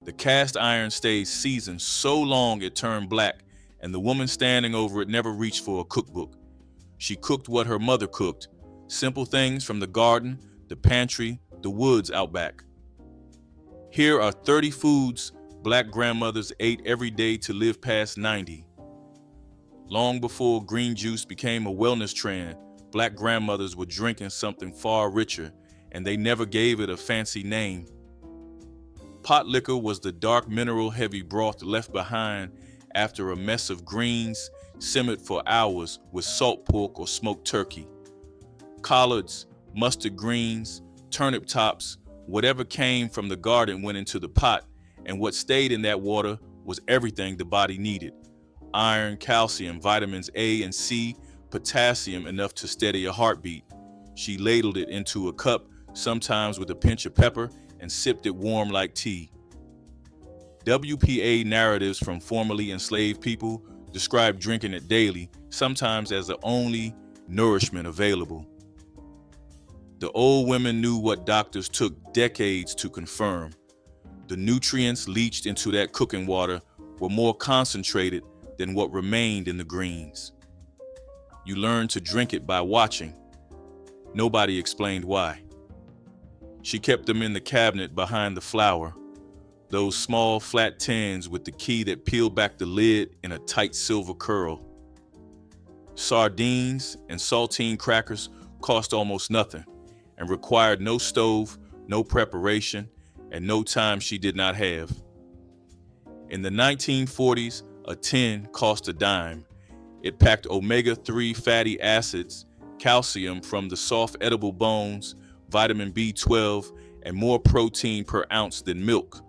The cast iron stayed seasoned so long it turned black, and the woman standing over it never reached for a cookbook. She cooked what her mother cooked, simple things from the garden, the pantry, the woods out back. Here are 30 foods black grandmothers ate every day to live past 90. Long before green juice became a wellness trend, black grandmothers were drinking something far richer, and they never gave it a fancy name. Potlikker was the dark mineral-heavy broth left behind after a mess of greens simmered for hours with salt pork or smoked turkey. Collards, mustard greens, turnip tops, whatever came from the garden went into the pot, and what stayed in that water was everything the body needed: iron, calcium, vitamins A and C, potassium enough to steady a heartbeat. She ladled it into a cup, sometimes with a pinch of pepper, and sipped it warm like tea. WPA narratives from formerly enslaved people describe drinking it daily, sometimes as the only nourishment available. The old women knew what doctors took decades to confirm. The nutrients leached into that cooking water were more concentrated than what remained in the greens. You learned to drink it by watching. Nobody explained why. She kept them in the cabinet behind the flour, those small flat tins with the key that peeled back the lid in a tight silver curl. Sardines and saltine crackers cost almost nothing and required no stove, no preparation, and no time she did not have. In the 1940s, a tin cost a dime. It packed omega-3 fatty acids, calcium from the soft edible bones, vitamin B12, and more protein per ounce than milk.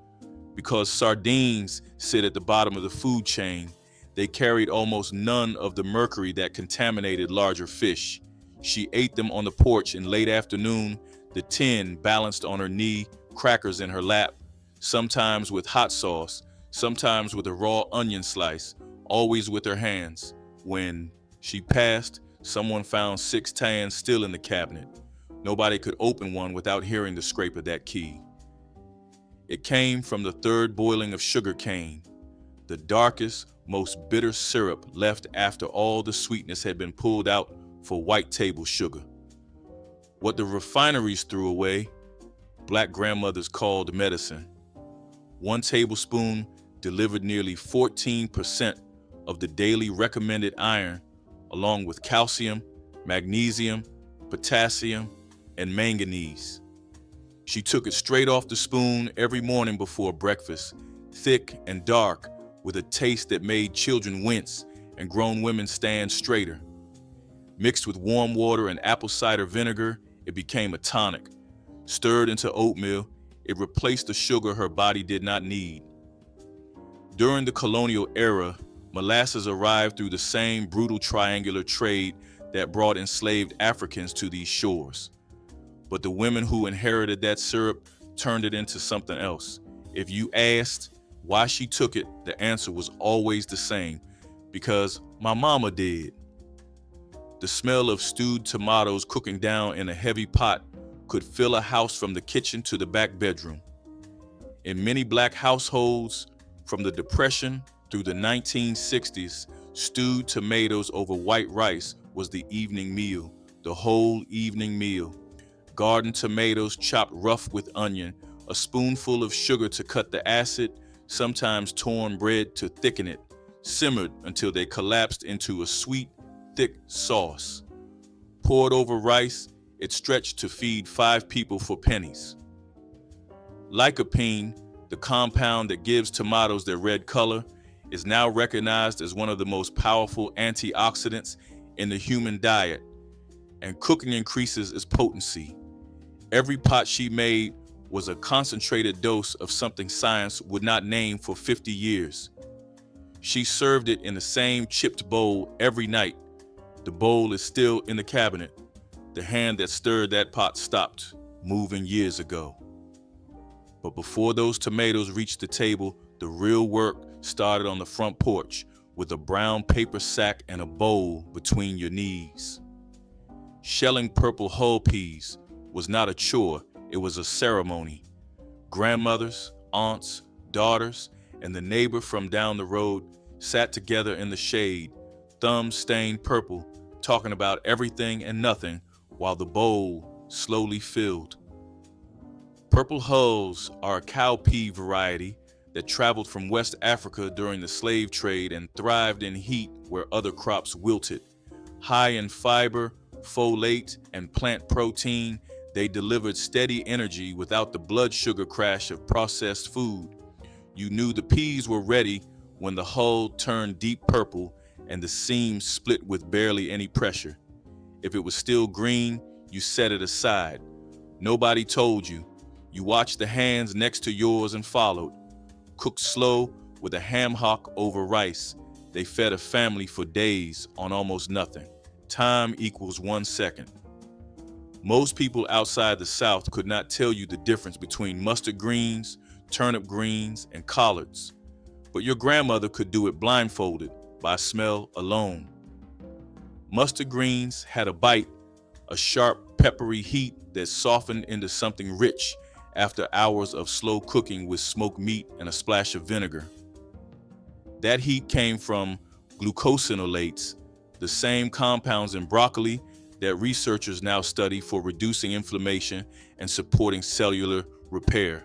Because sardines sit at the bottom of the food chain, they carried almost none of the mercury that contaminated larger fish. She ate them on the porch in late afternoon, the tin balanced on her knee, crackers in her lap, sometimes with hot sauce, sometimes with a raw onion slice, always with her hands. When she passed, someone found 6 tans still in the cabinet. Nobody could open one without hearing the scrape of that key. It came from the third boiling of sugar cane, the darkest, most bitter syrup left after all the sweetness had been pulled out for white table sugar. What the refineries threw away, black grandmothers called medicine. 1 tablespoon delivered nearly 14% of the daily recommended iron, along with calcium, magnesium, potassium, and manganese. She took it straight off the spoon every morning before breakfast, thick and dark, with a taste that made children wince and grown women stand straighter. Mixed with warm water and apple cider vinegar, it became a tonic. Stirred into oatmeal, it replaced the sugar her body did not need. During the colonial era, molasses arrived through the same brutal triangular trade that brought enslaved Africans to these shores. But the women who inherited that syrup turned it into something else. If you asked why she took it, the answer was always the same: because my mama did. The smell of stewed tomatoes cooking down in a heavy pot could fill a house from the kitchen to the back bedroom. In many black households, from the Depression through the 1960s, stewed tomatoes over white rice was the evening meal, the whole evening meal. Garden tomatoes chopped rough with onion, a spoonful of sugar to cut the acid, sometimes torn bread to thicken it, simmered until they collapsed into a sweet, thick sauce. Poured over rice, it stretched to feed 5 people for pennies. Lycopene, the compound that gives tomatoes their red color, is now recognized as one of the most powerful antioxidants in the human diet, and cooking increases its potency. Every pot she made was a concentrated dose of something science would not name for 50 years. She served it in the same chipped bowl every night. The bowl is still in the cabinet. The hand that stirred that pot stopped moving years ago. But before those tomatoes reached the table, the real work started on the front porch with a brown paper sack and a bowl between your knees. Shelling purple hull peas was not a chore, it was a ceremony. Grandmothers, aunts, daughters and the neighbor from down the road sat together in the shade, thumbs stained purple, talking about everything and nothing while the bowl slowly filled. Purple hulls are a cowpea variety that traveled from West Africa during the slave trade and thrived in heat where other crops wilted. High in fiber, folate, and plant protein, they delivered steady energy without the blood sugar crash of processed food. You knew the peas were ready when the hull turned deep purple and the seams split with barely any pressure. If it was still green, you set it aside. Nobody told you. You watched the hands next to yours and followed. Cooked slow with a ham hock over rice, they fed a family for days on almost nothing. Time equals 1 second. Most people outside the South could not tell you the difference between mustard greens, turnip greens, and collards. But your grandmother could do it blindfolded by smell alone. Mustard greens had a bite, a sharp, peppery heat that softened into something rich after hours of slow cooking with smoked meat and a splash of vinegar. That heat came from glucosinolates, the same compounds in broccoli that researchers now study for reducing inflammation and supporting cellular repair.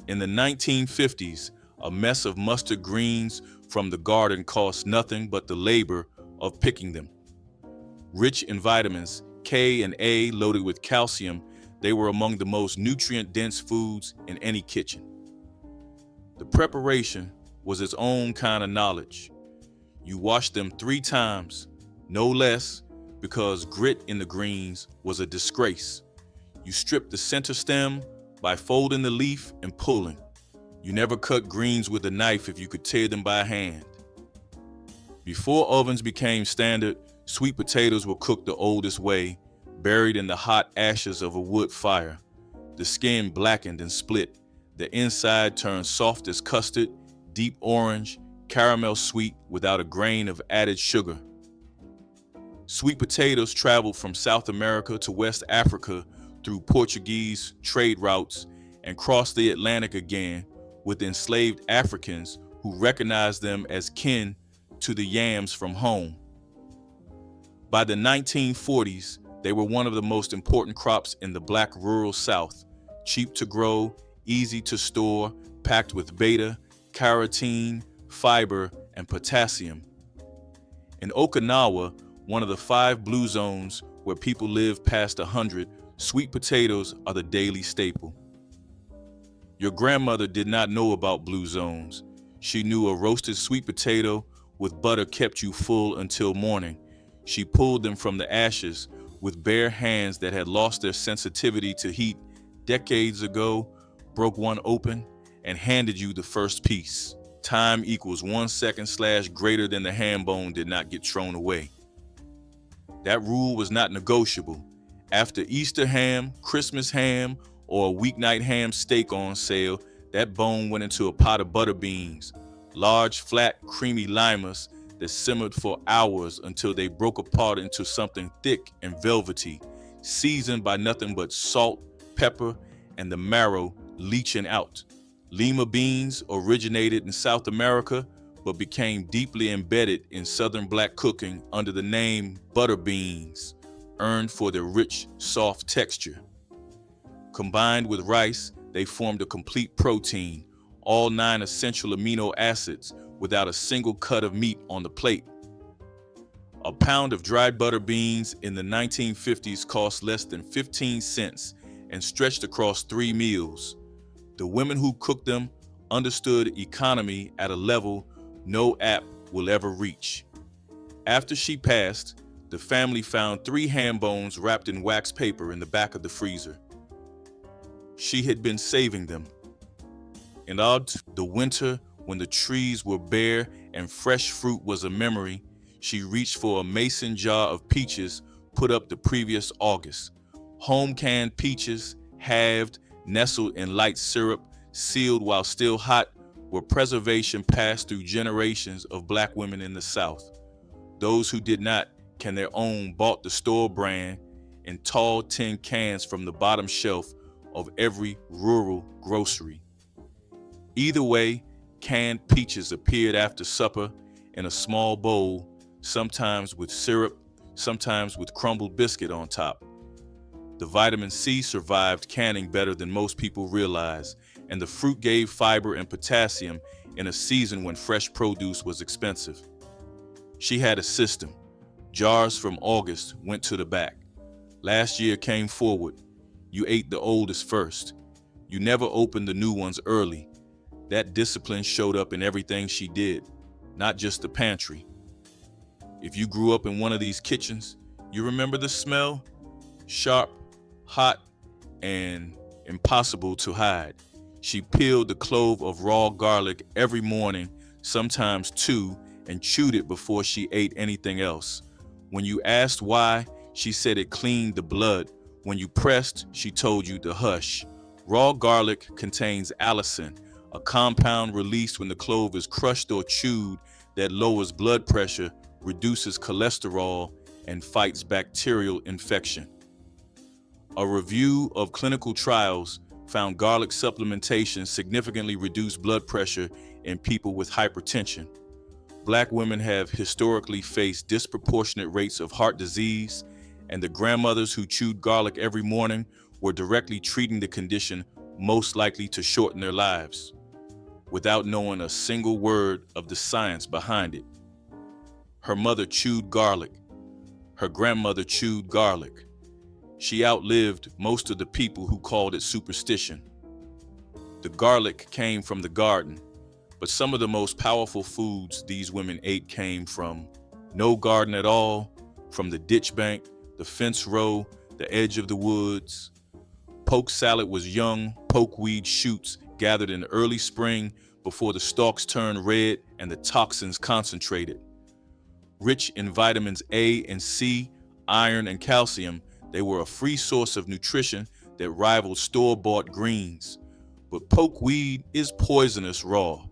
In the 1950s, a mess of mustard greens from the garden cost nothing but the labor of picking them. Rich in vitamins K and A loaded with calcium, they were among the most nutrient-dense foods in any kitchen. The preparation was its own kind of knowledge. You washed them 3 times, no less, because grit in the greens was a disgrace. You stripped the center stem by folding the leaf and pulling. You never cut greens with a knife if you could tear them by hand. Before ovens became standard, sweet potatoes were cooked the oldest way, buried in the hot ashes of a wood fire. The skin blackened and split. The inside turned soft as custard, deep orange, caramel sweet without a grain of added sugar. Sweet potatoes traveled from South America to West Africa through Portuguese trade routes and crossed the Atlantic again with enslaved Africans who recognized them as kin to the yams from home. By the 1940s, they were one of the most important crops in the Black rural South, cheap to grow, easy to store, packed with beta, carotene, fiber, and potassium. In Okinawa, one of the 5 blue zones where people live past 100, sweet potatoes are the daily staple. Your grandmother did not know about blue zones. She knew a roasted sweet potato with butter kept you full until morning. She pulled them from the ashes with bare hands that had lost their sensitivity to heat decades ago, broke one open, and handed you the first piece. Time equals 1 second / greater than the ham bone did not get thrown away. That rule was not negotiable. After Easter ham, Christmas ham, or a weeknight ham steak on sale, that bone went into a pot of butter beans, large, flat, creamy limas that simmered for hours until they broke apart into something thick and velvety, seasoned by nothing but salt, pepper, and the marrow leaching out. Lima beans originated in South America, but became deeply embedded in Southern Black cooking under the name butter beans, earned for their rich, soft texture. Combined with rice, they formed a complete protein, all 9 essential amino acids, without a single cut of meat on the plate. A pound of dried butter beans in the 1950s cost less than 15 cents and stretched across 3 meals. The women who cooked them understood economy at a level no app will ever reach. After she passed, the family found 3 ham bones wrapped in wax paper in the back of the freezer. She had been saving them. In the winter, when the trees were bare and fresh fruit was a memory, she reached for a mason jar of peaches put up the previous August. Home-canned peaches, halved, nestled in light syrup, sealed while still hot, were preservation passed through generations of Black women in the South. Those who did not can their own bought the store brand in tall tin cans from the bottom shelf of every rural grocery. Either way, canned peaches appeared after supper in a small bowl, sometimes with syrup, sometimes with crumbled biscuit on top. The vitamin C survived canning better than most people realize, and the fruit gave fiber and potassium in a season when fresh produce was expensive. She had a system. Jars from August went to the back. Last year came forward. You ate the oldest first. You never opened the new ones early. That discipline showed up in everything she did, not just the pantry. If you grew up in one of these kitchens, you remember the smell? Sharp, hot, and impossible to hide. She peeled the clove of raw garlic every morning, sometimes two, and chewed it before she ate anything else. When you asked why, she said it cleaned the blood. When you pressed, she told you to hush. Raw garlic contains allicin, a compound released when the clove is crushed or chewed that lowers blood pressure, reduces cholesterol, and fights bacterial infection. A review of clinical trials found garlic supplementation significantly reduced blood pressure in people with hypertension. Black women have historically faced disproportionate rates of heart disease, and the grandmothers who chewed garlic every morning were directly treating the condition most likely to shorten their lives, without knowing a single word of the science behind it. Her mother chewed garlic. Her grandmother chewed garlic. She outlived most of the people who called it superstition. The garlic came from the garden, but some of the most powerful foods these women ate came from no garden at all, from the ditch bank, the fence row, the edge of the woods. Poke salad was young pokeweed shoots gathered in early spring before the stalks turned red and the toxins concentrated. Rich in vitamins A and C, iron and calcium, they were a free source of nutrition that rivaled store-bought greens. But pokeweed is poisonous raw.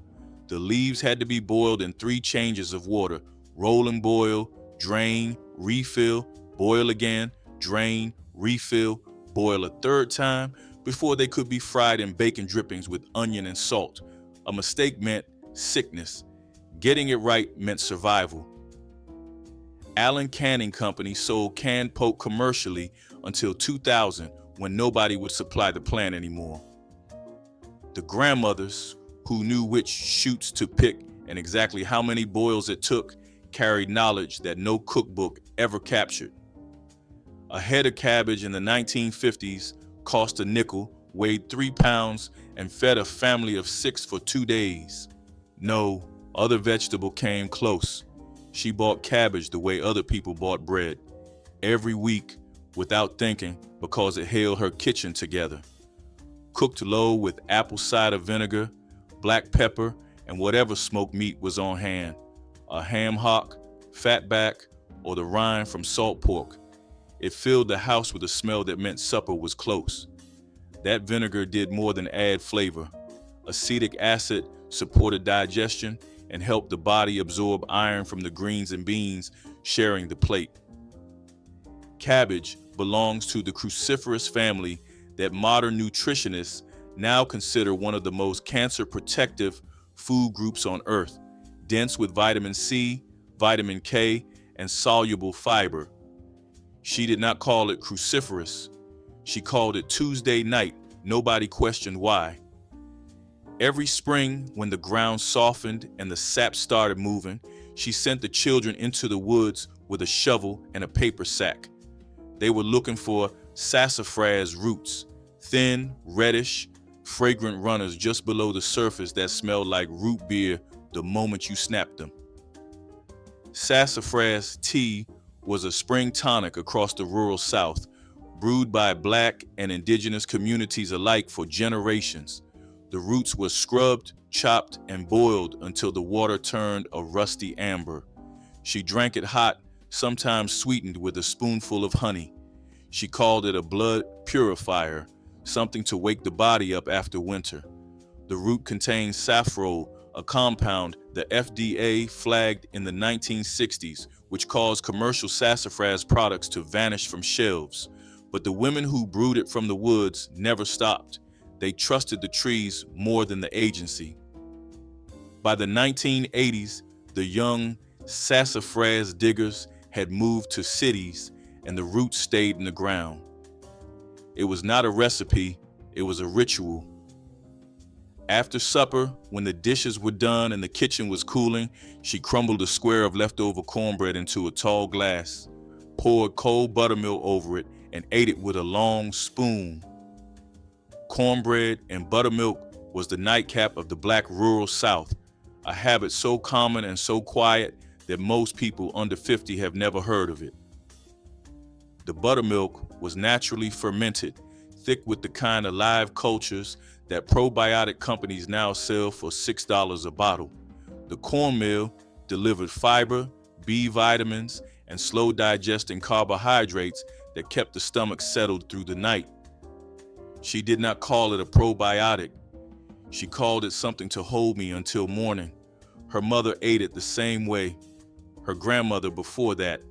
The leaves had to be boiled in 3 changes of water: roll and boil, drain, refill, boil again, drain, refill, boil a 3rd time before they could be fried in bacon drippings with onion and salt. A mistake meant sickness. Getting it right meant survival. Allen Canning Company sold canned poke commercially until 2000, when nobody would supply the plant anymore. The grandmothers, who knew which shoots to pick and exactly how many boils it took, carried knowledge that no cookbook ever captured. A head of cabbage in the 1950s cost a nickel, weighed 3 pounds, and fed a family of 6 for 2 days. No other vegetable came close. She bought cabbage the way other people bought bread, every week without thinking, because it held her kitchen together. Cooked low with apple cider vinegar, black pepper, and whatever smoked meat was on hand, a ham hock, fatback, or the rind from salt pork. It filled the house with a smell that meant supper was close. That vinegar did more than add flavor. Acetic acid supported digestion and helped the body absorb iron from the greens and beans sharing the plate. Cabbage belongs to the cruciferous family that modern nutritionists now consider one of the most cancer-protective food groups on earth, dense with vitamin C, vitamin K, and soluble fiber. She did not call it cruciferous. She called it Tuesday night. Nobody questioned why. Every spring, when the ground softened and the sap started moving, she sent the children into the woods with a shovel and a paper sack. They were looking for sassafras roots, thin, reddish, fragrant runners just below the surface that smelled like root beer the moment you snapped them. Sassafras tea was a spring tonic across the rural South, brewed by Black and indigenous communities alike for generations. The roots were scrubbed, chopped, and boiled until the water turned a rusty amber. She drank it hot, sometimes sweetened with a spoonful of honey. She called it a blood purifier, something to wake the body up after winter. The root contains saffrole, a compound the FDA flagged in the 1960s, which caused commercial sassafras products to vanish from shelves. But the women who brewed it from the woods never stopped. They trusted the trees more than the agency. By the 1980s, the young Sassafras diggers had moved to cities and the roots stayed in the ground. It was not a recipe, it was a ritual. After supper, when the dishes were done and the kitchen was cooling, she crumbled a square of leftover cornbread into a tall glass, poured cold buttermilk over it, and ate it with a long spoon. Cornbread and buttermilk was the nightcap of the Black rural South, a habit so common and so quiet that most people under 50 have never heard of it. The buttermilk was naturally fermented, thick with the kind of live cultures that probiotic companies now sell for $6 a bottle. The cornmeal delivered fiber, B vitamins, and slow digesting carbohydrates that kept the stomach settled through the night. She did not call it a probiotic. She called it something to hold me until morning. Her mother ate it the same way. Her grandmother before that.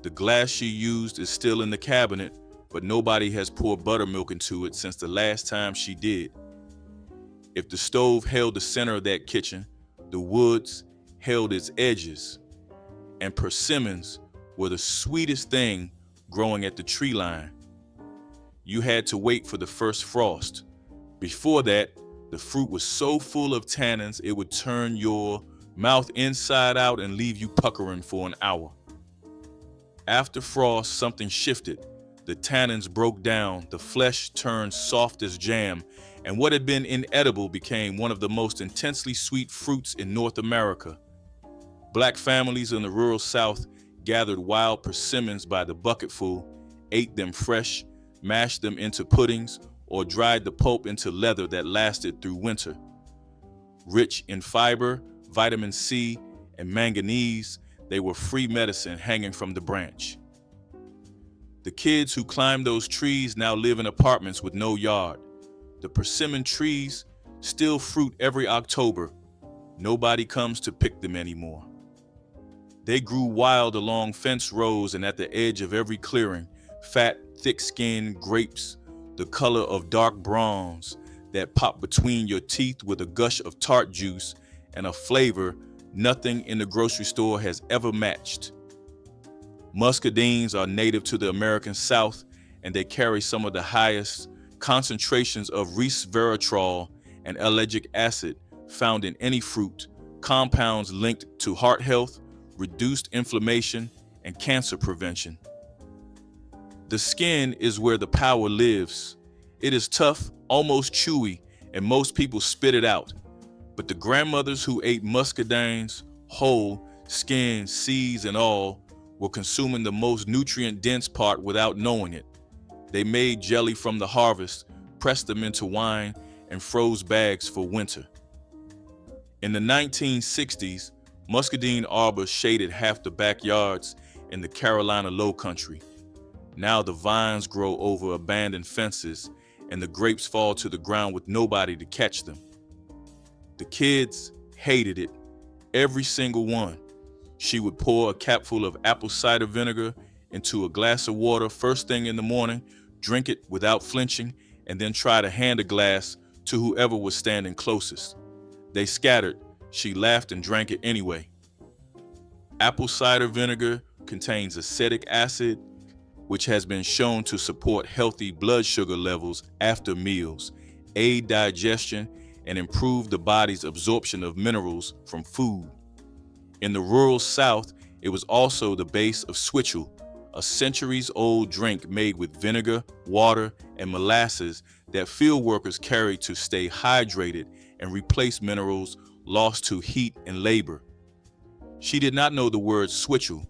The glass she used is still in the cabinet, but nobody has poured buttermilk into it since the last time she did. If the stove held the center of that kitchen, the woods held its edges, and persimmons were the sweetest thing growing at the tree line. You had to wait for the first frost. Before that, the fruit was so full of tannins it would turn your mouth inside out and leave you puckering for an hour. After frost, something shifted. The tannins broke down, the flesh turned soft as jam, and what had been inedible became one of the most intensely sweet fruits in North America. Black families in the rural South gathered wild persimmons by the bucketful, ate them fresh, mashed them into puddings, or dried the pulp into leather that lasted through winter. Rich in fiber, vitamin C, and manganese, they were free medicine hanging from the branch. The kids who climbed those trees now live in apartments with no yard. The persimmon trees still fruit every October. Nobody comes to pick them anymore. They grew wild along fence rows and at the edge of every clearing, fat, thick-skinned grapes, the color of dark bronze, that pop between your teeth with a gush of tart juice and a flavor nothing in the grocery store has ever matched. Muscadines are native to the American South, and they carry some of the highest concentrations of resveratrol and ellagic acid found in any fruit, compounds linked to heart health, reduced inflammation, and cancer prevention. The skin is where the power lives. It is tough, almost chewy, and most people spit it out. But the grandmothers who ate muscadines, whole, skin, seeds, and all, were consuming the most nutrient-dense part without knowing it. They made jelly from the harvest, pressed them into wine, and froze bags for winter. In the 1960s, muscadine arbors shaded half the backyards in the Carolina Lowcountry. Now the vines grow over abandoned fences, and the grapes fall to the ground with nobody to catch them. The kids hated it, every single one. She would pour a capful of apple cider vinegar into a glass of water first thing in the morning, drink it without flinching, and then try to hand a glass to whoever was standing closest. They scattered. She laughed and drank it anyway. Apple cider vinegar contains acetic acid, which has been shown to support healthy blood sugar levels after meals, aid digestion, and improve the body's absorption of minerals from food. In the rural South, it was also the base of Switchel, a centuries-old drink made with vinegar, water, and molasses that field workers carried to stay hydrated and replace minerals lost to heat and labor. She did not know the word Switchel.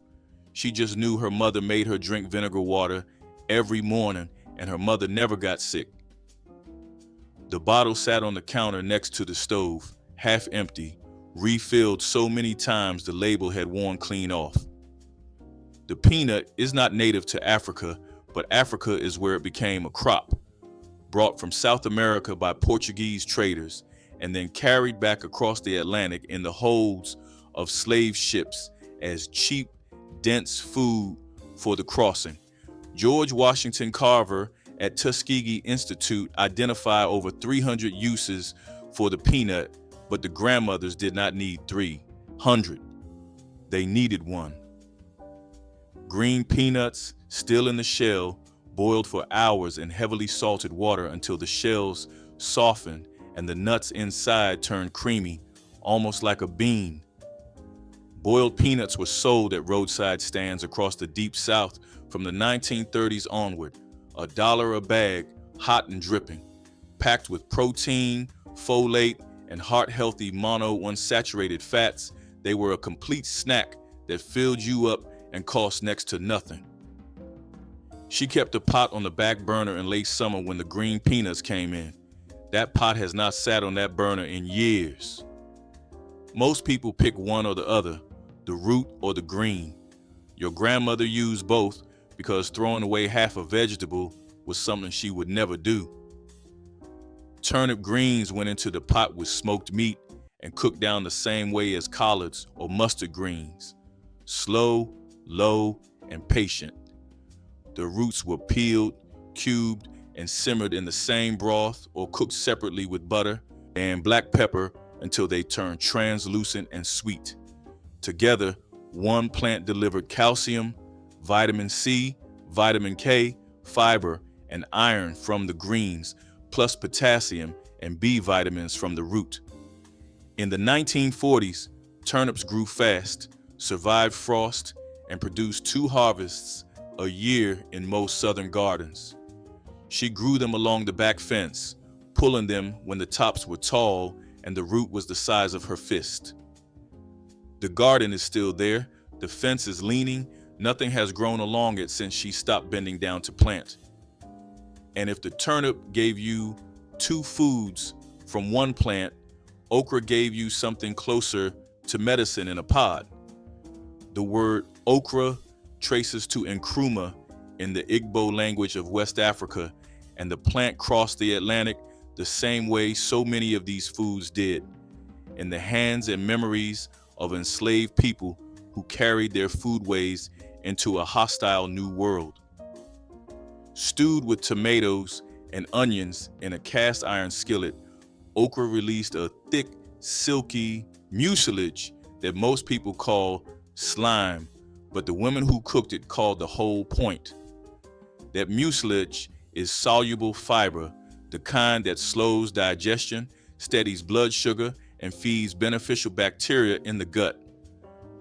She just knew her mother made her drink vinegar water every morning, and her mother never got sick. The bottle sat on the counter next to the stove, half empty, refilled so many times the label had worn clean off. The peanut is not native to Africa, but Africa is where it became a crop, brought from South America by Portuguese traders, and then carried back across the Atlantic in the holds of slave ships as cheap, dense food for the crossing. George Washington Carver at Tuskegee Institute identify over 300 uses for the peanut, but the grandmothers did not need 300. They needed one. Green peanuts, still in the shell, boiled for hours in heavily salted water until the shells softened and the nuts inside turned creamy, almost like a bean. Boiled peanuts were sold at roadside stands across the Deep South from the 1930s onward, $1 a bag, hot and dripping, packed with protein, folate, and heart-healthy monounsaturated fats. They were a complete snack that filled you up and cost next to nothing. She kept a pot on the back burner in late summer when the green peanuts came in. That pot has not sat on that burner in years. Most people pick one or the other, the root or the green. Your grandmother used both because throwing away half a vegetable was something she would never do. Turnip greens went into the pot with smoked meat and cooked down the same way as collards or mustard greens. Slow, low, and patient. The roots were peeled, cubed, and simmered in the same broth or cooked separately with butter and black pepper until they turned translucent and sweet. Together, one plant delivered calcium, vitamin C, vitamin K, fiber, and iron from the greens, plus potassium and B vitamins from the root. In the 1940s, turnips grew fast, survived frost, and produced 2 harvests a year in most southern gardens. She grew them along the back fence, pulling them when the tops were tall and the root was the size of her fist. The garden is still there, the fence is leaning, nothing has grown along it since she stopped bending down to plant. And if the turnip gave you 2 foods from one plant, okra gave you something closer to medicine in a pod. The word okra traces to Nkrumah in the Igbo language of West Africa, and the plant crossed the Atlantic the same way so many of these foods did, in the hands and memories of enslaved people who carried their foodways into a hostile new world. Stewed with tomatoes and onions in a cast iron skillet, okra released a thick, silky mucilage that most people call slime, but the women who cooked it called the whole point. That mucilage is soluble fiber, the kind that slows digestion, steadies blood sugar, and feeds beneficial bacteria in the gut.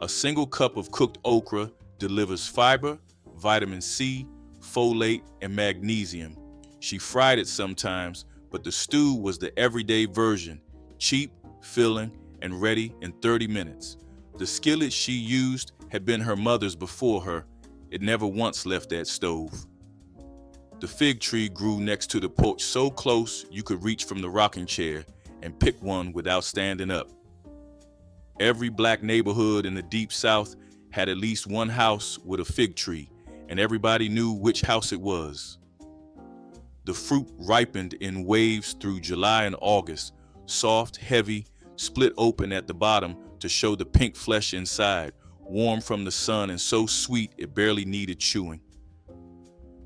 A single cup of cooked okra delivers fiber, vitamin C, folate, and magnesium. She fried it sometimes, but the stew was the everyday version, cheap, filling, and ready in 30 minutes. The skillet she used had been her mother's before her. It never once left that stove. The fig tree grew next to the porch so close you could reach from the rocking chair and pick one without standing up. Every black neighborhood in the Deep South had at least one house with a fig tree, and everybody knew which house it was. The fruit ripened in waves through July and August, soft, heavy, split open at the bottom to show the pink flesh inside, warm from the sun and so sweet it barely needed chewing.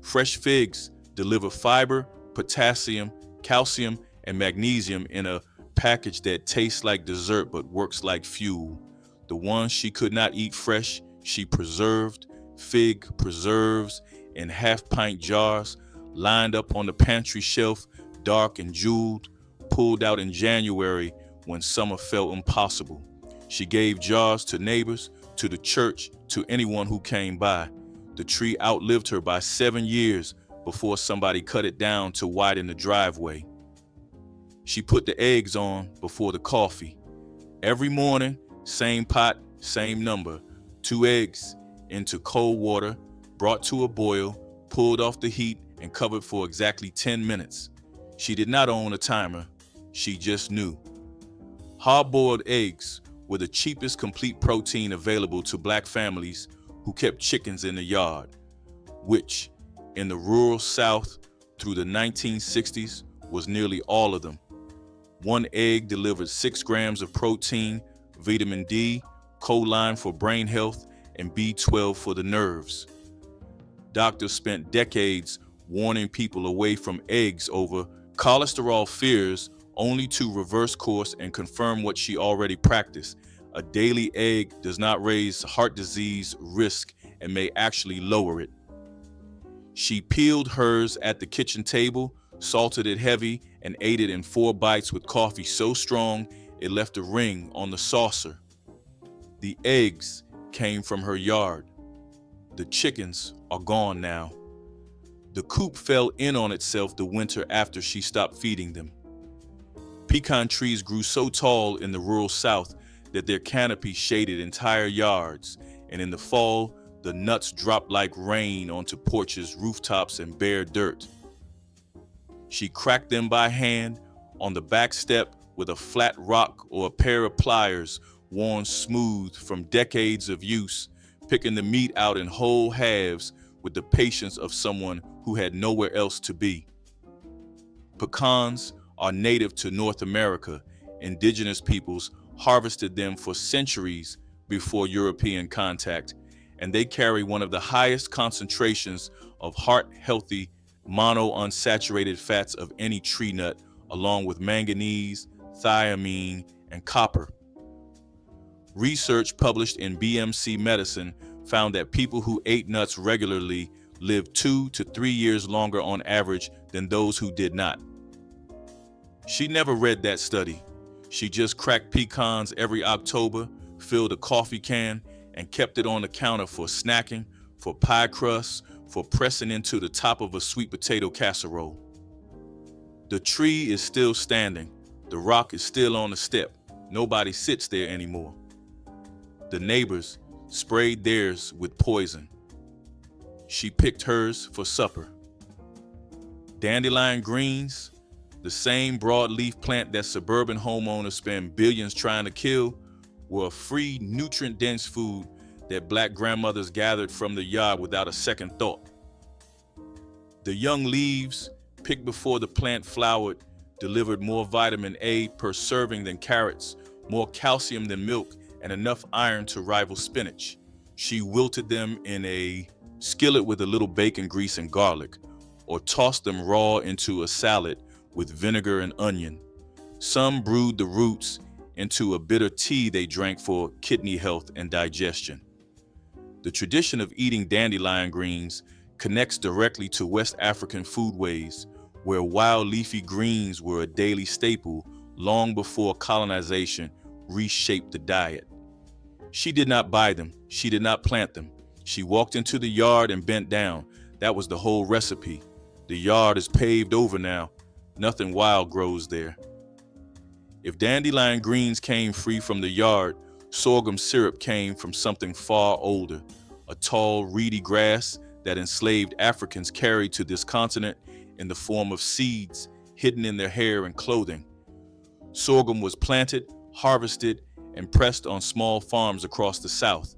Fresh figs deliver fiber, potassium, calcium, and magnesium in a package that tastes like dessert but works like fuel. The ones she could not eat fresh, she preserved, fig preserves in half-pint jars, lined up on the pantry shelf, dark and jeweled, pulled out in January when summer felt impossible. She gave jars to neighbors, to the church, to anyone who came by. The tree outlived her by 7 years before somebody cut it down to widen the driveway. She put the eggs on before the coffee. Every morning, same pot, same number, 2 eggs into cold water, brought to a boil, pulled off the heat, and covered for exactly 10 minutes. She did not own a timer. She just knew. Hard-boiled eggs were the cheapest complete protein available to black families who kept chickens in the yard, which, in the rural South through the 1960s, was nearly all of them. 1 egg delivered 6 grams of protein, vitamin D, choline for brain health, and B12 for the nerves. Doctors spent decades warning people away from eggs over cholesterol fears, only to reverse course and confirm what she already practiced. A daily egg does not raise heart disease risk and may actually lower it. She peeled hers at the kitchen table, salted it heavy, and ate it in 4 bites with coffee so strong it left a ring on the saucer. The eggs came from her yard. The chickens are gone now. The coop fell in on itself the winter after she stopped feeding them. Pecan trees grew so tall in the rural South that their canopy shaded entire yards, and in the fall, the nuts dropped like rain onto porches, rooftops, and bare dirt. She cracked them by hand on the back step with a flat rock or a pair of pliers worn smooth from decades of use, picking the meat out in whole halves with the patience of someone who had nowhere else to be. Pecans are native to North America. Indigenous peoples harvested them for centuries before European contact, and they carry one of the highest concentrations of heart-healthy monounsaturated fats of any tree nut, along with manganese, thiamine, and copper. Research published in BMC Medicine found that people who ate nuts regularly lived 2 to 3 years longer on average than those who did not. She never read that study. She just cracked pecans every October, filled a coffee can, and kept it on the counter for snacking, for pie crusts, for pressing into the top of a sweet potato casserole. The tree is still standing. The rock is still on the step. Nobody sits there anymore. The neighbors sprayed theirs with poison. She picked hers for supper. Dandelion greens, the same broadleaf plant that suburban homeowners spend billions trying to kill, were a free, nutrient-dense food that Black grandmothers gathered from the yard without a second thought. The young leaves, picked before the plant flowered, delivered more vitamin A per serving than carrots, more calcium than milk, and enough iron to rival spinach. She wilted them in a skillet with a little bacon grease and garlic, or tossed them raw into a salad with vinegar and onion. Some brewed the roots into a bitter tea they drank for kidney health and digestion. The tradition of eating dandelion greens connects directly to West African foodways, where wild leafy greens were a daily staple long before colonization reshaped the diet. She did not buy them. She did not plant them. She walked into the yard and bent down. That was the whole recipe. The yard is paved over now. Nothing wild grows there. If dandelion greens came free from the yard, sorghum syrup came from something far older, a tall, reedy grass that enslaved Africans carried to this continent in the form of seeds hidden in their hair and clothing. Sorghum was planted, harvested, and pressed on small farms across the South.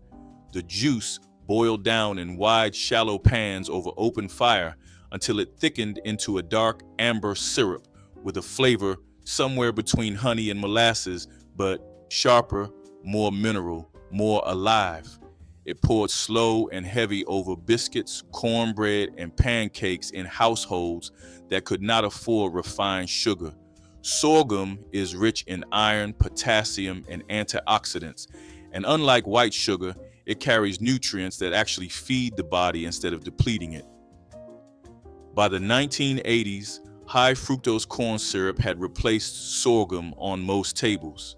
The juice boiled down in wide, shallow pans over open fire until it thickened into a dark amber syrup with a flavor somewhere between honey and molasses, but sharper, more mineral, more alive. It poured slow and heavy over biscuits, cornbread, and pancakes in households that could not afford refined sugar. Sorghum is rich in iron, potassium, and antioxidants, and unlike white sugar, it carries nutrients that actually feed the body instead of depleting it. By the 1980s, high fructose corn syrup had replaced sorghum on most tables.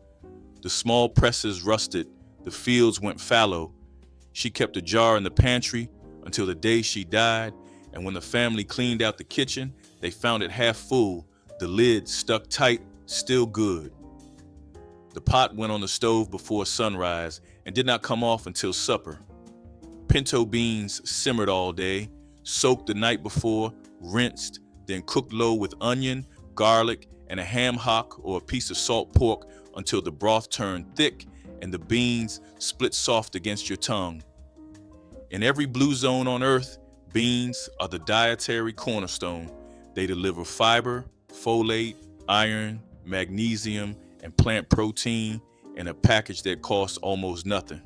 The small presses rusted, the fields went fallow. She kept a jar in the pantry until the day she died, and when the family cleaned out the kitchen, they found it half full, the lid stuck tight, still good. The pot went on the stove before sunrise and did not come off until supper. Pinto beans simmered all day, soaked the night before, rinsed, then cooked low with onion, garlic, and a ham hock or a piece of salt pork until the broth turned thick and the beans split soft against your tongue. In every blue zone on earth, beans are the dietary cornerstone. They deliver fiber, folate, iron, magnesium, and plant protein in a package that costs almost nothing.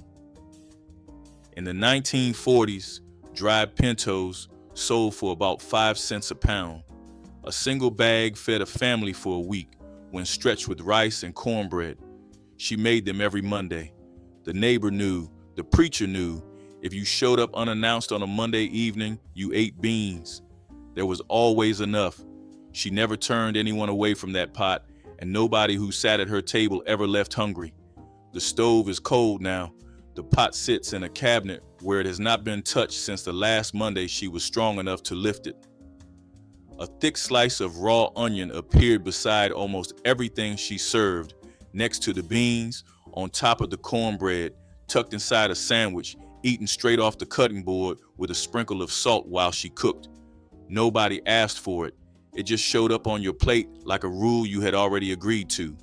In the 1940s, dried pintos, sold for about 5 cents a pound. A single bag fed a family for a week when stretched with rice and cornbread. She made them every Monday. The neighbor knew, the preacher knew, if you showed up unannounced on a Monday evening, you ate beans. There was always enough. She never turned anyone away from that pot, and nobody who sat at her table ever left hungry. The stove is cold now. The pot sits in a cabinet where it has not been touched since the last Monday she was strong enough to lift it. A thick slice of raw onion appeared beside almost everything she served, next to the beans, on top of the cornbread, tucked inside a sandwich, eaten straight off the cutting board with a sprinkle of salt while she cooked. Nobody asked for it. It just showed up on your plate like a rule you had already agreed to.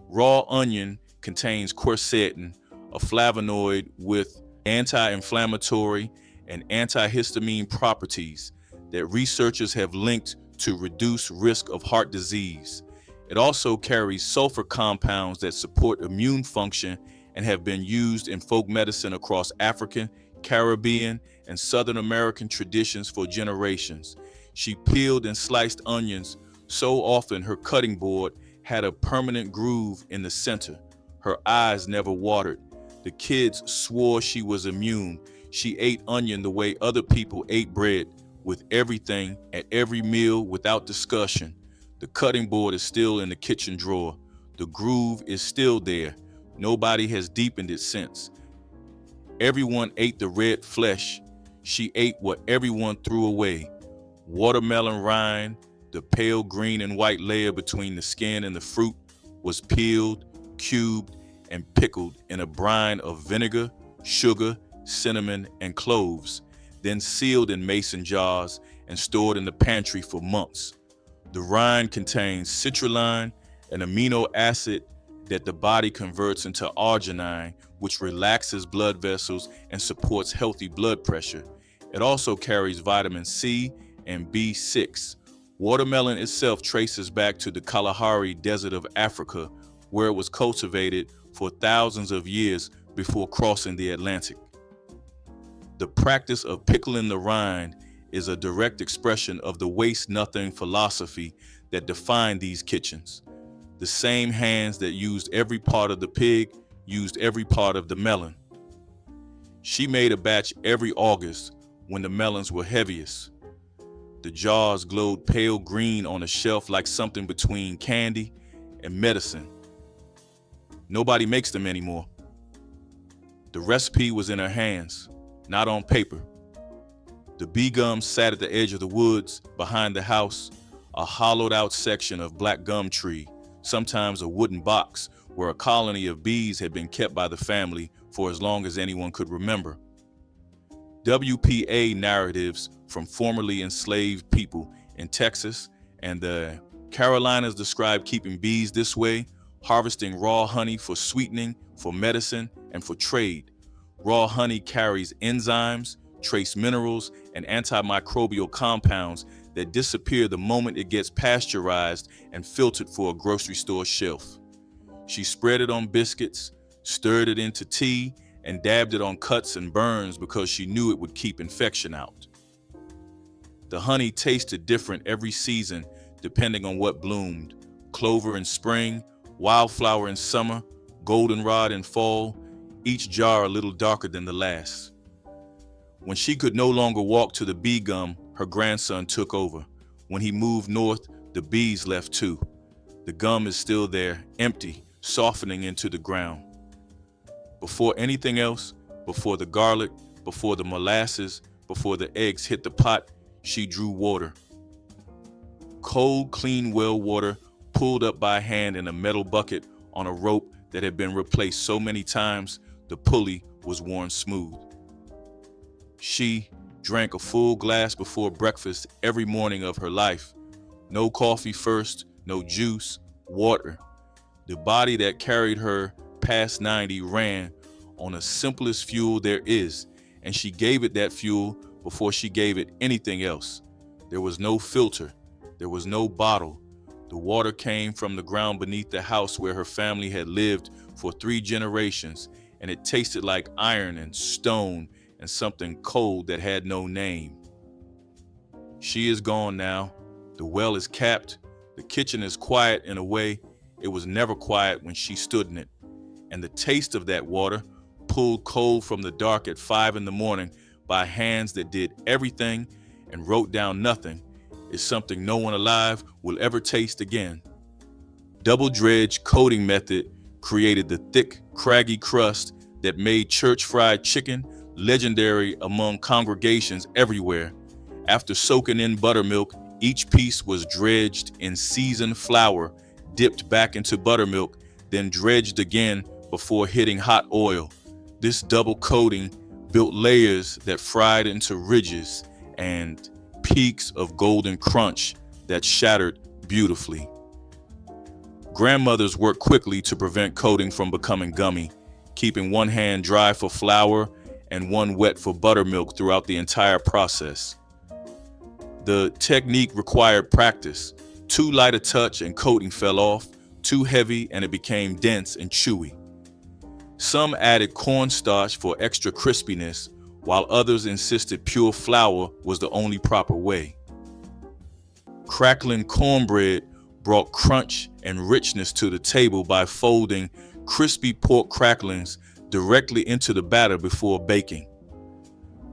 Raw onion contains quercetin, a flavonoid with anti-inflammatory and antihistamine properties that researchers have linked to reduce risk of heart disease. It also carries sulfur compounds that support immune function and have been used in folk medicine across African, Caribbean, and Southern American traditions for generations. She peeled and sliced onions so often her cutting board had a permanent groove in the center. Her eyes never watered. The kids swore she was immune. She ate onion the way other people ate bread, with everything at every meal without discussion. The cutting board is still in the kitchen drawer. The groove is still there. Nobody has deepened it since. Everyone ate the red flesh. She ate what everyone threw away. Watermelon rind, the pale green and white layer between the skin and the fruit, was peeled, cubed, and pickled in a brine of vinegar, sugar, cinnamon, and cloves, then sealed in mason jars and stored in the pantry for months. The rind contains citrulline, an amino acid that the body converts into arginine, which relaxes blood vessels and supports healthy blood pressure. It also carries vitamin C and B6. Watermelon itself traces back to the Kalahari Desert of Africa, where it was cultivated for thousands of years before crossing the Atlantic. The practice of pickling the rind is a direct expression of the waste-nothing philosophy that defined these kitchens. The same hands that used every part of the pig used every part of the melon. She made a batch every August when the melons were heaviest. The jars glowed pale green on a shelf like something between candy and medicine. Nobody makes them anymore. The recipe was in her hands, not on paper. The bee gum sat at the edge of the woods behind the house, a hollowed out section of black gum tree, sometimes a wooden box where a colony of bees had been kept by the family for as long as anyone could remember. WPA narratives from formerly enslaved people in Texas and the Carolinas describe keeping bees this way, harvesting raw honey for sweetening, for medicine, and for trade. Raw honey carries enzymes, trace minerals, and antimicrobial compounds that disappear the moment it gets pasteurized and filtered for a grocery store shelf. She spread it on biscuits, stirred it into tea, and dabbed it on cuts and burns because she knew it would keep infection out. The honey tasted different every season depending on what bloomed. Clover in spring, wildflower in summer, goldenrod in fall, each jar a little darker than the last. When she could no longer walk to the bee gum, her grandson took over. When he moved north, the bees left too. The gum is still there, empty, softening into the ground. Before anything else, before the garlic, before the molasses, before the eggs hit the pot, she drew water. Cold, clean well water pulled up by hand in a metal bucket on a rope that had been replaced so many times the pulley was worn smooth. She drank a full glass before breakfast every morning of her life. No coffee first, no juice, water. The body that carried her past 90 ran on the simplest fuel there is, and she gave it that fuel before she gave it anything else. There was no filter. There was no bottle. The water came from the ground beneath the house where her family had lived for 3 generations, and it tasted like iron and stone and something cold that had no name. She is gone now. The well is capped. The kitchen is quiet in a way it was never quiet when she stood in it. And the taste of that water, pulled cold from the dark at 5 a.m. by hands that did everything and wrote down nothing, is something no one alive will ever taste again. Double dredge coating method created the thick, craggy crust that made church fried chicken legendary among congregations everywhere. After soaking in buttermilk, each piece was dredged in seasoned flour, dipped back into buttermilk, then dredged again before hitting hot oil. This double coating built layers that fried into ridges and peaks of golden crunch that shattered beautifully. Grandmothers worked quickly to prevent coating from becoming gummy, keeping one hand dry for flour and one wet for buttermilk throughout the entire process. The technique required practice. Too light a touch and coating fell off, too heavy and it became dense and chewy. Some added cornstarch for extra crispiness, while others insisted pure flour was the only proper way. Crackling cornbread brought crunch and richness to the table by folding crispy pork cracklings directly into the batter before baking.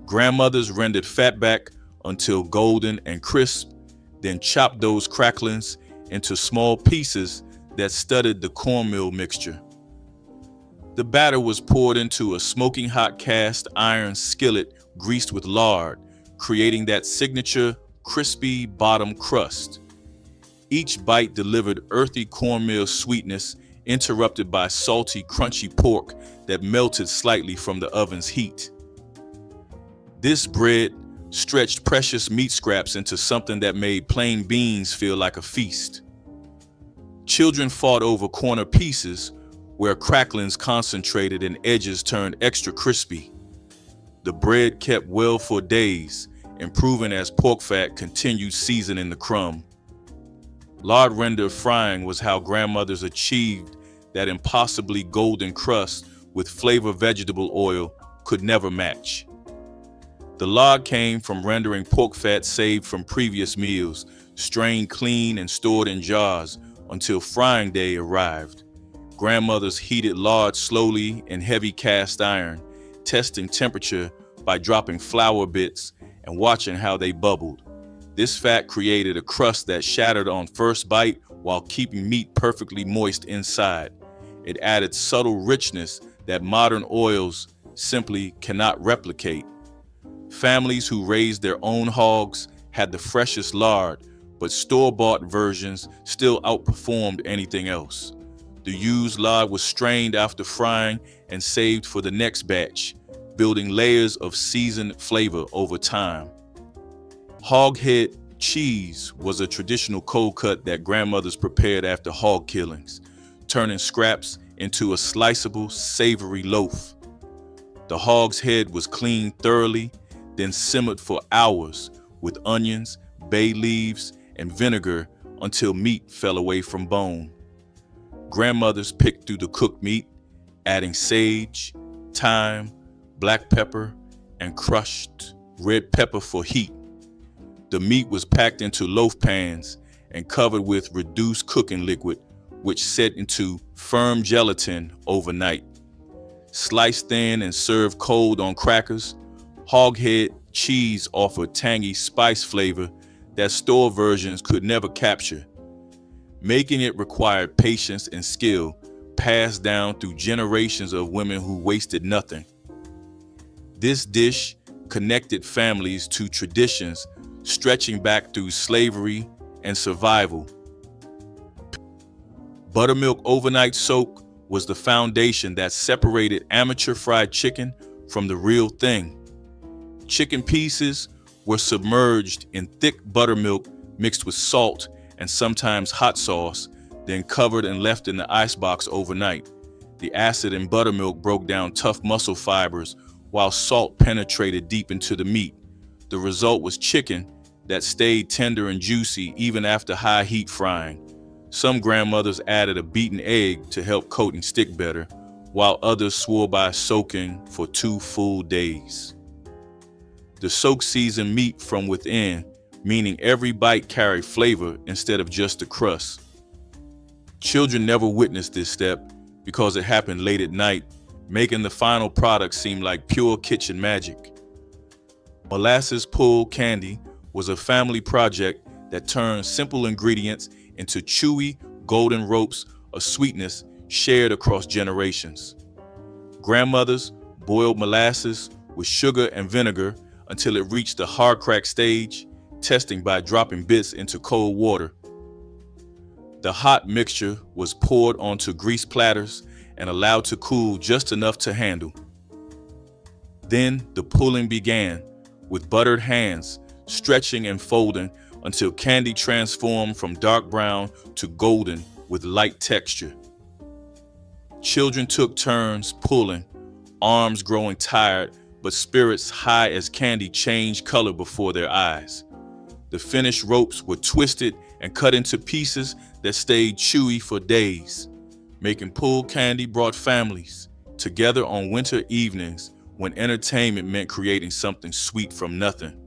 Grandmothers rendered fat back until golden and crisp, then chopped those cracklings into small pieces that studded the cornmeal mixture. The batter was poured into a smoking hot cast iron skillet greased with lard, creating that signature crispy bottom crust. Each bite delivered earthy cornmeal sweetness, interrupted by salty, crunchy pork that melted slightly from the oven's heat. This bread stretched precious meat scraps into something that made plain beans feel like a feast. Children fought over corner pieces where cracklings concentrated and edges turned extra crispy. The bread kept well for days, improving as pork fat continued seasoning the crumb. Lard render frying was how grandmothers achieved that impossibly golden crust with flavor vegetable oil could never match. The lard came from rendering pork fat saved from previous meals, strained clean and stored in jars until frying day arrived. Grandmothers heated lard slowly in heavy cast iron, testing temperature by dropping flour bits and watching how they bubbled. This fat created a crust that shattered on first bite while keeping meat perfectly moist inside. It added subtle richness that modern oils simply cannot replicate. Families who raised their own hogs had the freshest lard, but store-bought versions still outperformed anything else. The used lard was strained after frying and saved for the next batch, building layers of seasoned flavor over time. Hog head cheese was a traditional cold cut that grandmothers prepared after hog killings, turning scraps into a sliceable, savory loaf. The hog's head was cleaned thoroughly, then simmered for hours with onions, bay leaves, and vinegar until meat fell away from bone. Grandmothers picked through the cooked meat, adding sage, thyme, black pepper, and crushed red pepper for heat. The meat was packed into loaf pans and covered with reduced cooking liquid, which set into firm gelatin overnight. Sliced thin and served cold on crackers, hog head cheese offered tangy spice flavor that store versions could never capture. Making it required patience and skill, passed down through generations of women who wasted nothing. This dish connected families to traditions stretching back through slavery and survival. Buttermilk overnight soak was the foundation that separated amateur fried chicken from the real thing. Chicken pieces were submerged in thick buttermilk mixed with salt and sometimes hot sauce, then covered and left in the icebox overnight. The acid in buttermilk broke down tough muscle fibers while salt penetrated deep into the meat. The result was chicken that stayed tender and juicy even after high heat frying. Some grandmothers added a beaten egg to help coating stick better, while others swore by soaking for 2 full days. The soak seasoned meat from within, meaning every bite carried flavor instead of just the crust. Children never witnessed this step because it happened late at night, making the final product seem like pure kitchen magic. Molasses pulled candy was a family project that turned simple ingredients into chewy, golden ropes of sweetness shared across generations. Grandmothers boiled molasses with sugar and vinegar until it reached the hard crack stage, testing by dropping bits into cold water. The hot mixture was poured onto greased platters and allowed to cool just enough to handle. Then the pulling began, with buttered hands stretching and folding until candy transformed from dark brown to golden with light texture. Children took turns pulling, arms growing tired, but spirits high as candy changed color before their eyes. The finished ropes were twisted and cut into pieces that stayed chewy for days. Making pulled candy brought families together on winter evenings when entertainment meant creating something sweet from nothing.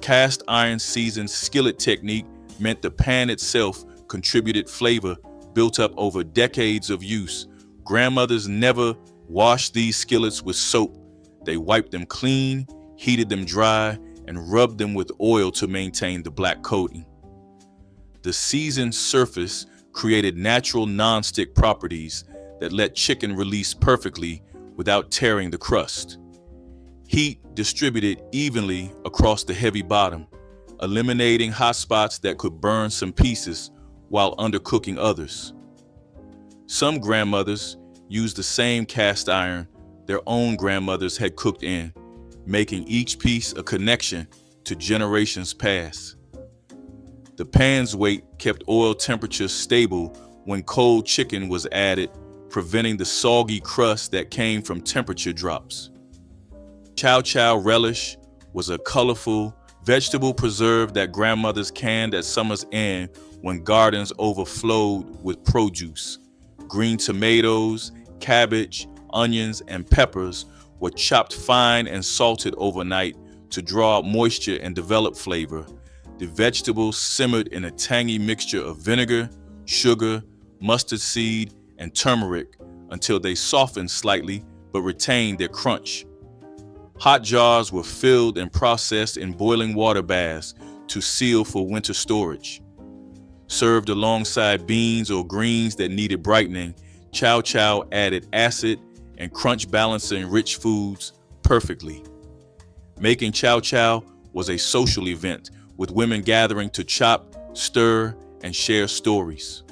Cast iron seasoned skillet technique meant the pan itself contributed flavor built up over decades of use. Grandmothers never washed these skillets with soap. They wiped them clean, heated them dry, and rubbed them with oil to maintain the black coating. The seasoned surface created natural non-stick properties that let chicken release perfectly without tearing the crust. Heat distributed evenly across the heavy bottom, eliminating hot spots that could burn some pieces while undercooking others. Some grandmothers used the same cast iron their own grandmothers had cooked in, making each piece a connection to generations past. The pan's weight kept oil temperature stable when cold chicken was added, preventing the soggy crust that came from temperature drops. Chow chow relish was a colorful vegetable preserve that grandmothers canned at summer's end when gardens overflowed with produce. Green tomatoes, cabbage, onions, and peppers were chopped fine and salted overnight to draw out moisture and develop flavor. The vegetables simmered in a tangy mixture of vinegar, sugar, mustard seed, and turmeric until they softened slightly but retained their crunch. Hot jars were filled and processed in boiling water baths to seal for winter storage. Served alongside beans or greens that needed brightening, chow chow added acid and crunch balancing rich foods perfectly. Making chow chow was a social event, with women gathering to chop, stir, and share stories.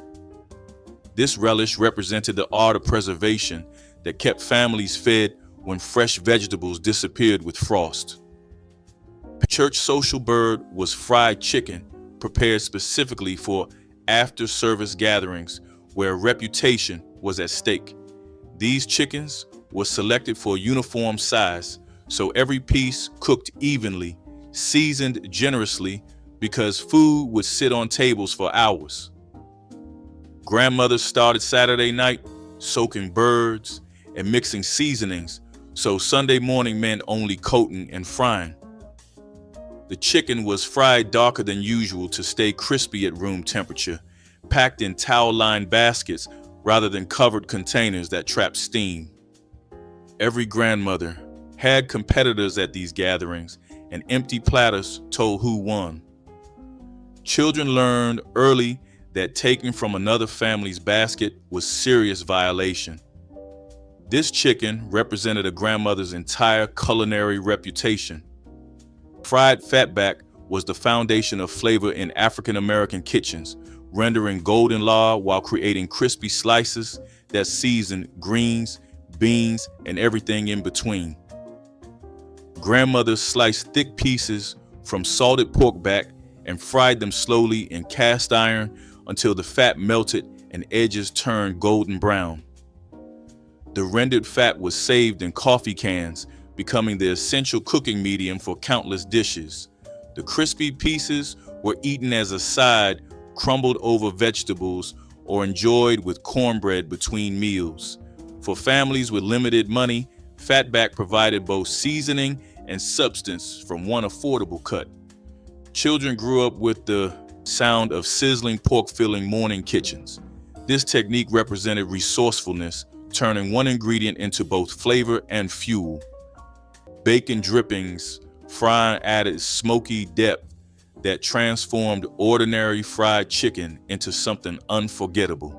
This relish represented the art of preservation that kept families fed when fresh vegetables disappeared with frost. Church social bird was fried chicken, prepared specifically for after-service gatherings where reputation was at stake. These chickens were selected for uniform size, so every piece cooked evenly, seasoned generously, because food would sit on tables for hours. Grandmothers started Saturday night soaking birds and mixing seasonings, so Sunday morning meant only coating and frying. The chicken was fried darker than usual to stay crispy at room temperature, packed in towel-lined baskets rather than covered containers that trapped steam. Every grandmother had competitors at these gatherings, and empty platters told who won. Children learned early that taking from another family's basket was serious violation. This chicken represented a grandmother's entire culinary reputation. Fried fatback was the foundation of flavor in African American kitchens, rendering golden lard while creating crispy slices that seasoned greens, beans, and everything in between. Grandmothers sliced thick pieces from salted pork back and fried them slowly in cast iron until the fat melted and edges turned golden brown. The rendered fat was saved in coffee cans, becoming the essential cooking medium for countless dishes. The crispy pieces were eaten as a side, crumbled over vegetables, or enjoyed with cornbread between meals. For families with limited money, fatback provided both seasoning and substance from one affordable cut. Children grew up with the sound of sizzling pork filling morning kitchens. This technique represented resourcefulness, turning one ingredient into both flavor and fuel. Bacon drippings frying added smoky depth that transformed ordinary fried chicken into something unforgettable.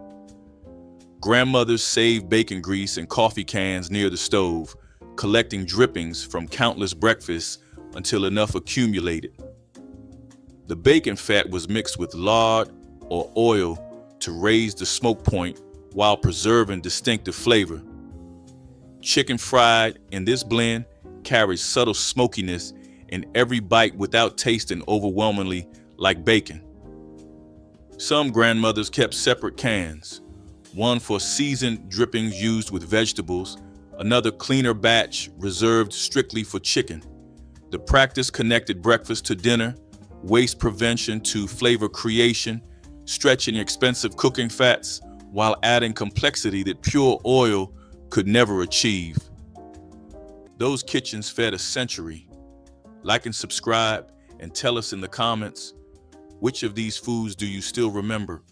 Grandmothers saved bacon grease in coffee cans near the stove, collecting drippings from countless breakfasts until enough accumulated. The bacon fat was mixed with lard or oil to raise the smoke point while preserving distinctive flavor. Chicken fried in this blend carries subtle smokiness in every bite without tasting overwhelmingly like bacon. Some grandmothers kept separate cans, one for seasoned drippings used with vegetables, another cleaner batch reserved strictly for chicken. The practice connected breakfast to dinner, waste prevention to flavor creation, stretching expensive cooking fats while adding complexity that pure oil could never achieve. Those kitchens fed a century. Like and subscribe and tell us in the comments, which of these foods do you still remember?